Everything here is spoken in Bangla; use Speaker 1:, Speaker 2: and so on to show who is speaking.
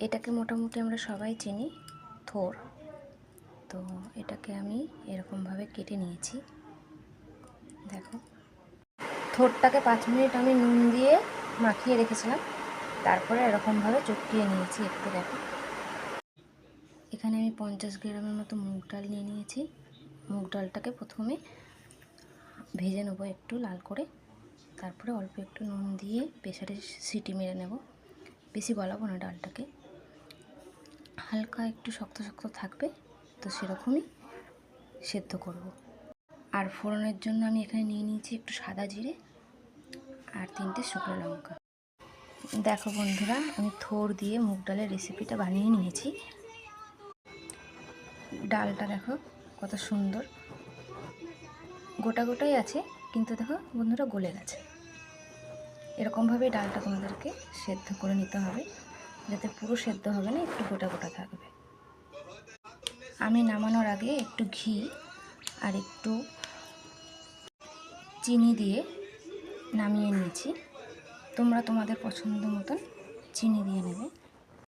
Speaker 1: এটাকে মোটামুটি আমরা সবাই চিনি, থোর। তো এটাকে আমি এরকমভাবে কেটে নিয়েছি। দেখো, থোরটাকে 5 মিনিট আমি নুন দিয়ে মাখিয়ে রেখেছিলাম, তারপরে এরকমভাবে চটকিয়ে নিয়েছি একটু। দেখো, এখানে আমি 50 গ্রামের মতো মুগ ডাল নিয়ে নিয়েছি। মুগ ডালটাকে প্রথমে ভেজে নেবো একটু লাল করে, তারপরে অল্প একটু নুন দিয়ে প্রেসারে সিটি মেরে নেব। বেশি গলাবো না ডালটাকে, হালকা একটু শক্ত শক্ত থাকবে, তো সেরকমই সেদ্ধ করব। আর ফোড়নের জন্য আমি এখানে নিয়ে নিয়েছি একটু সাদা জিরে আর 3টে শুকনো লঙ্কা। দেখো বন্ধুরা, আমি থোর দিয়ে মুগ ডালের রেসিপিটা বানিয়ে নিয়েছি। ডালটা দেখো কত সুন্দর, গোটা গোটাই আছে, কিন্তু দেখো বন্ধুরা গলে গেছে। এরকমভাবেই ডালটা তোমাদেরকে সেদ্ধ করে নিতে হবে, যাতে পুরো সেদ্ধ হবে না, একটু গোটা গোটা থাকবে। আমি নামানোর আগে একটু ঘি আর একটু চিনি দিয়ে নামিয়ে নিয়েছি। তোমরা তোমাদের পছন্দ মতন চিনি দিয়ে নেবে।